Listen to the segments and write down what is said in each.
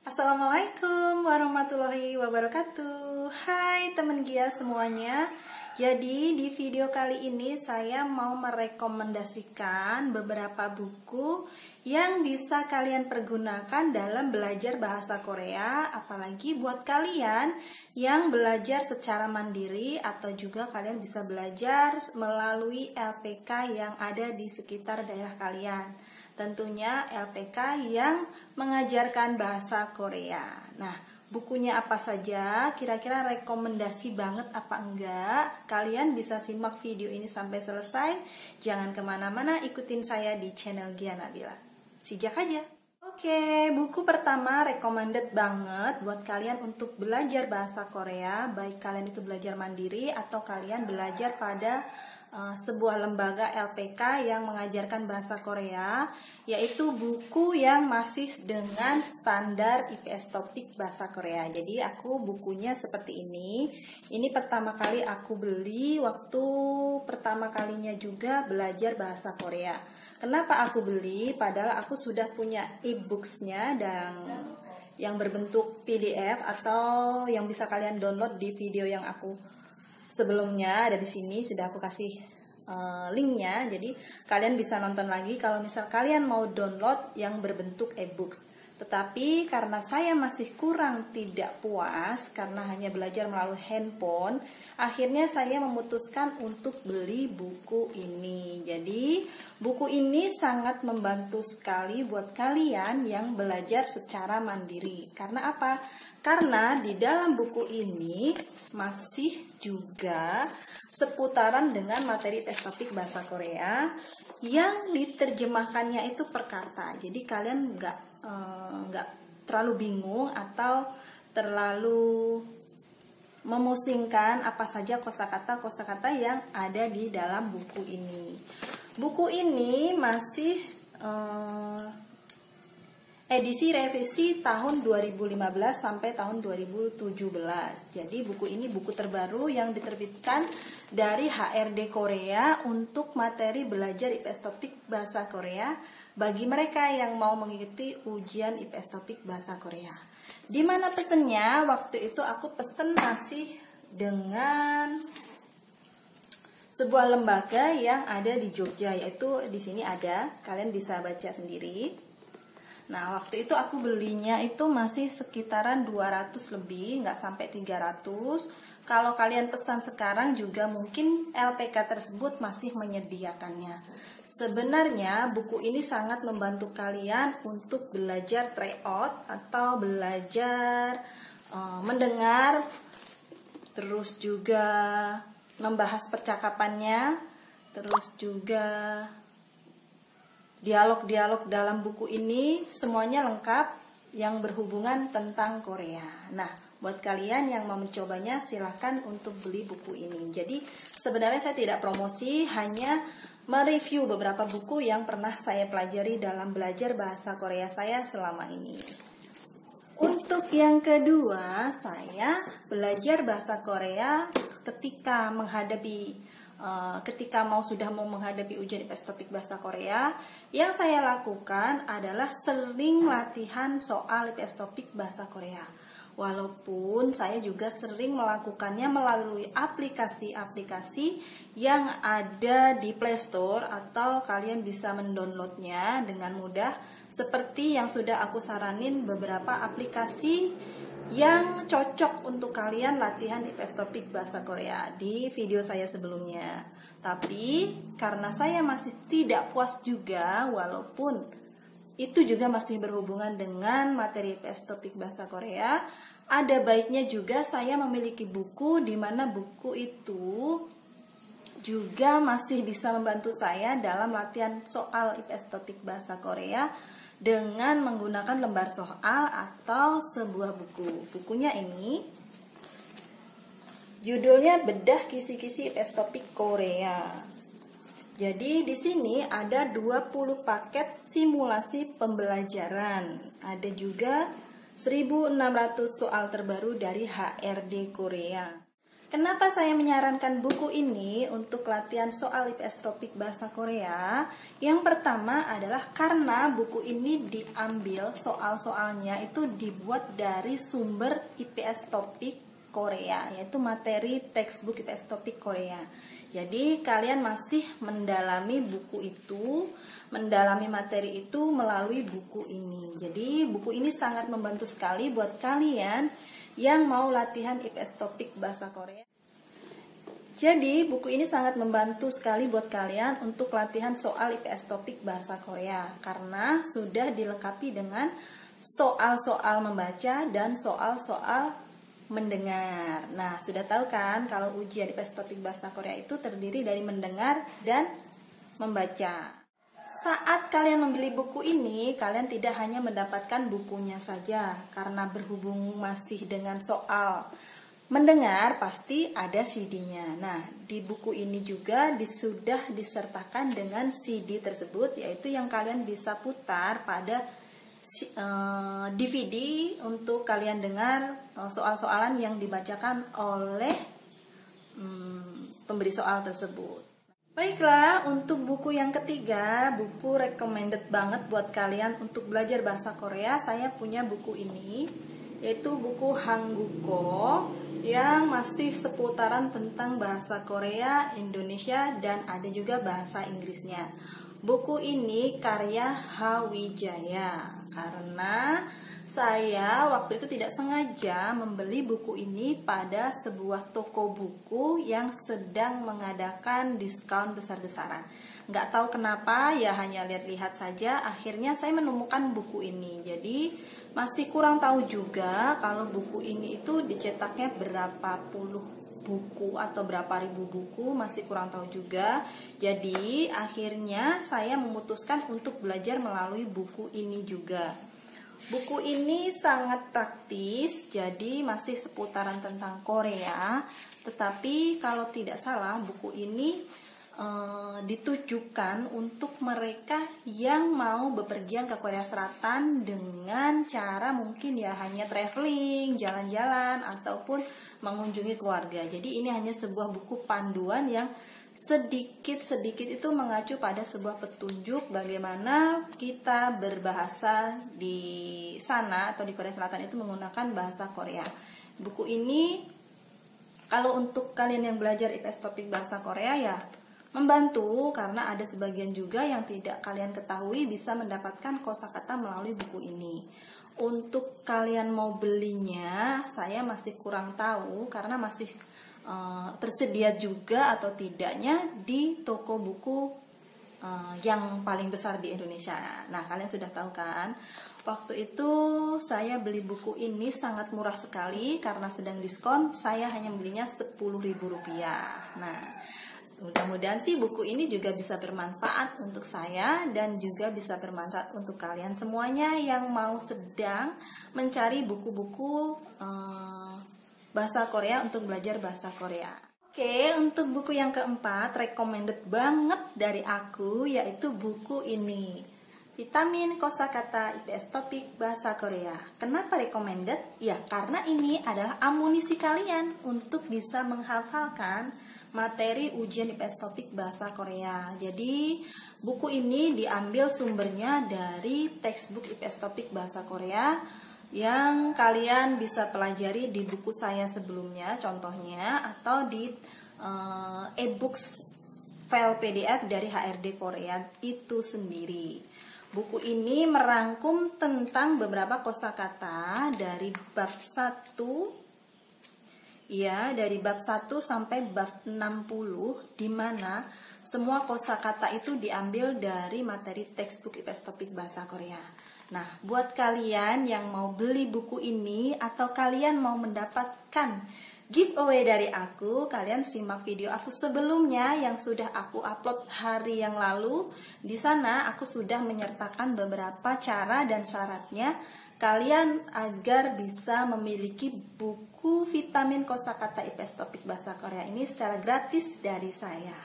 Assalamualaikum warahmatullahi wabarakatuh. Hai teman Gia semuanya. Jadi di video kali ini saya mau merekomendasikan beberapa buku yang bisa kalian pergunakan dalam belajar bahasa Korea, apalagi buat kalian yang belajar secara mandiri atau juga kalian bisa belajar melalui LPK yang ada di sekitar daerah kalian. Tentunya LPK yang mengajarkan bahasa Korea. Nah, bukunya apa saja? Kira-kira rekomendasi banget apa enggak? Kalian bisa simak video ini sampai selesai. Jangan kemana-mana, ikutin saya di channel Gia Nabila. Sijak aja. Oke, buku pertama recommended banget buat kalian untuk belajar bahasa Korea. Baik kalian itu belajar mandiri atau kalian belajar pada sebuah lembaga LPK yang mengajarkan bahasa Korea, yaitu buku yang masih dengan standar IPS topik bahasa Korea. Jadi aku bukunya seperti ini. Ini pertama kali aku beli waktu pertama kalinya juga belajar bahasa Korea. Kenapa aku beli? Padahal aku sudah punya e-booksnya dan yang berbentuk PDF atau yang bisa kalian download di video yang aku sebelumnya ada di sini, sudah aku kasih linknya. Jadi kalian bisa nonton lagi kalau misal kalian mau download yang berbentuk e-books. Tetapi karena saya masih kurang tidak puas karena hanya belajar melalui handphone, akhirnya saya memutuskan untuk beli buku ini. Jadi buku ini sangat membantu sekali buat kalian yang belajar secara mandiri. Karena apa? Karena di dalam buku ini masih juga seputaran dengan materi tes topik bahasa Korea yang diterjemahkannya itu per kata. Jadi kalian nggak terlalu bingung atau terlalu memusingkan apa saja kosakata yang ada di dalam buku ini. Buku ini masih edisi revisi tahun 2015 sampai tahun 2017. Jadi buku ini buku terbaru yang diterbitkan dari HRD Korea untuk materi belajar IPS topik bahasa Korea bagi mereka yang mau mengikuti ujian IPS topik bahasa Korea. Di mana pesennya? Waktu itu aku pesen masih dengan sebuah lembaga yang ada di Jogja, yaitu di sini ada, kalian bisa baca sendiri. Nah, waktu itu aku belinya itu masih sekitaran 200 lebih, nggak sampai 300. Kalau kalian pesan sekarang juga mungkin LPK tersebut masih menyediakannya. Sebenarnya buku ini sangat membantu kalian untuk belajar tryout atau belajar mendengar, terus juga membahas percakapannya, terus juga dialog-dialog dalam buku ini semuanya lengkap yang berhubungan tentang Korea. Nah, buat kalian yang mau mencobanya silahkan untuk beli buku ini. Jadi sebenarnya saya tidak promosi, hanya mereview beberapa buku yang pernah saya pelajari dalam belajar bahasa Korea saya selama ini. Untuk yang kedua, saya belajar bahasa Korea ketika sudah mau menghadapi ujian IPS topik bahasa Korea. Yang saya lakukan adalah sering latihan soal IPS topik bahasa Korea. Walaupun saya juga sering melakukannya melalui aplikasi-aplikasi yang ada di Play Store atau kalian bisa mendownloadnya dengan mudah, seperti yang sudah aku saranin beberapa aplikasi yang cocok untuk kalian latihan IPS topik bahasa Korea di video saya sebelumnya. Tapi karena saya masih tidak puas juga, walaupun itu juga masih berhubungan dengan materi IPS topik bahasa Korea, ada baiknya juga saya memiliki buku di mana buku itu juga masih bisa membantu saya dalam latihan soal IPS topik bahasa Korea dengan menggunakan lembar soal atau sebuah buku. Bukunya ini judulnya Bedah Kisi-kisi IPS topik Korea. Jadi di sini ada 20 paket simulasi pembelajaran. Ada juga 1.600 soal terbaru dari HRD Korea. Kenapa saya menyarankan buku ini untuk latihan soal IPS topik bahasa Korea? Yang pertama adalah karena buku ini diambil soal-soalnya itu dibuat dari sumber IPS topik Korea, yaitu materi textbook IPS topik Korea. Jadi kalian masih mendalami buku itu, mendalami materi itu melalui buku ini. Jadi buku ini sangat membantu sekali buat kalian yang mau latihan IPS topik bahasa Korea. Jadi buku ini sangat membantu sekali buat kalian untuk latihan soal IPS topik bahasa Korea karena sudah dilengkapi dengan soal-soal membaca dan soal-soal mendengar. Nah, sudah tahu kan kalau ujian IPS topik bahasa Korea itu terdiri dari mendengar dan membaca. Saat kalian membeli buku ini, kalian tidak hanya mendapatkan bukunya saja, karena berhubung masih dengan soal mendengar, pasti ada CD-nya. Nah, di buku ini juga sudah disertakan dengan CD tersebut, yaitu yang kalian bisa putar pada DVD untuk kalian dengar soal-soalan yang dibacakan oleh pemberi soal tersebut. Baiklah, untuk buku yang ketiga, buku recommended banget buat kalian untuk belajar bahasa Korea. Saya punya buku ini, yaitu buku Hangguko yang masih seputaran tentang bahasa Korea, Indonesia, dan ada juga bahasa Inggrisnya. Buku ini karya Hawijaya, karena saya waktu itu tidak sengaja membeli buku ini pada sebuah toko buku yang sedang mengadakan diskon besar-besaran. Nggak tahu kenapa, ya hanya lihat-lihat saja, akhirnya saya menemukan buku ini. Jadi masih kurang tahu juga kalau buku ini itu dicetaknya berapa puluh buku atau berapa ribu buku, masih kurang tahu juga. Jadi akhirnya saya memutuskan untuk belajar melalui buku ini juga. Buku ini sangat praktis, jadi masih seputaran tentang Korea. Tetapi kalau tidak salah, buku ini ditujukan untuk mereka yang mau bepergian ke Korea Selatan dengan cara mungkin ya hanya traveling, jalan-jalan, ataupun mengunjungi keluarga. Jadi ini hanya sebuah buku panduan yang sedikit-sedikit itu mengacu pada sebuah petunjuk bagaimana kita berbahasa di sana atau di Korea Selatan itu menggunakan bahasa Korea. Buku ini kalau untuk kalian yang belajar IPS topik bahasa Korea ya membantu, karena ada sebagian juga yang tidak kalian ketahui bisa mendapatkan kosakata melalui buku ini. Untuk kalian mau belinya saya masih kurang tahu karena masih tersedia juga atau tidaknya di toko buku yang paling besar di Indonesia. Nah, kalian sudah tahu kan, waktu itu saya beli buku ini sangat murah sekali karena sedang diskon. Saya hanya belinya Rp10.000. Nah, mudah-mudahan sih buku ini juga bisa bermanfaat untuk saya dan juga bisa bermanfaat untuk kalian semuanya yang mau sedang mencari buku-buku bahasa Korea untuk belajar bahasa Korea. Oke, untuk buku yang keempat, recommended banget dari aku, yaitu buku ini, Vitamin Kosakata IPS Topik Bahasa Korea. Kenapa recommended? Ya, karena ini adalah amunisi kalian untuk bisa menghafalkan materi ujian IPS Topik Bahasa Korea. Jadi, buku ini diambil sumbernya dari textbook IPS Topik Bahasa Korea yang kalian bisa pelajari di buku saya sebelumnya, contohnya, atau di e-books file PDF dari HRD Korea itu sendiri. Buku ini merangkum tentang beberapa kosakata dari bab 1, ya, dari bab 1 sampai bab 60, di mana semua kosakata itu diambil dari materi textbook IPS Topik Bahasa Korea. Nah, buat kalian yang mau beli buku ini atau kalian mau mendapatkan giveaway dari aku, kalian simak video aku sebelumnya yang sudah aku upload hari yang lalu. Di sana aku sudah menyertakan beberapa cara dan syaratnya kalian agar bisa memiliki buku Vitamin Kosakata IPS Topik Bahasa Korea ini secara gratis dari saya.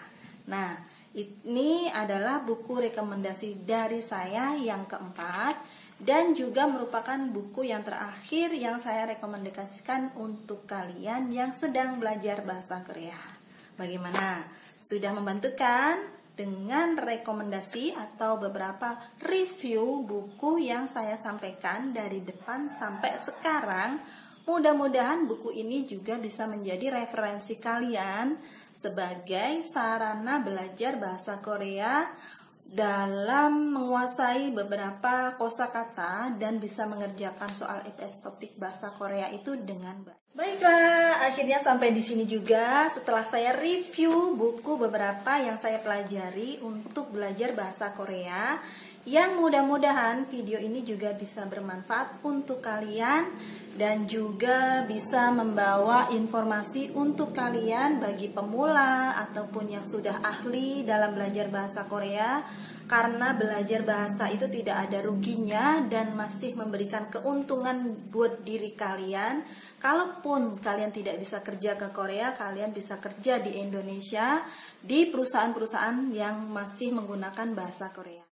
Nah, ini adalah buku rekomendasi dari saya yang keempat, dan juga merupakan buku yang terakhir yang saya rekomendasikan untuk kalian yang sedang belajar bahasa Korea. Bagaimana? Sudah membantu kan? Dengan rekomendasi atau beberapa review buku yang saya sampaikan dari depan sampai sekarang. Mudah-mudahan buku ini juga bisa menjadi referensi kalian sebagai sarana belajar bahasa Korea dalam menguasai beberapa kosakata dan bisa mengerjakan soal IPS topik bahasa Korea itu dengan baik. Baiklah, akhirnya sampai di sini juga setelah saya review buku beberapa yang saya pelajari untuk belajar bahasa Korea, yang mudah-mudahan video ini juga bisa bermanfaat untuk kalian dan juga bisa membawa informasi untuk kalian bagi pemula ataupun yang sudah ahli dalam belajar bahasa Korea. Karena belajar bahasa itu tidak ada ruginya dan masih memberikan keuntungan buat diri kalian. Kalaupun kalian tidak bisa kerja ke Korea, kalian bisa kerja di Indonesia di perusahaan-perusahaan yang masih menggunakan bahasa Korea.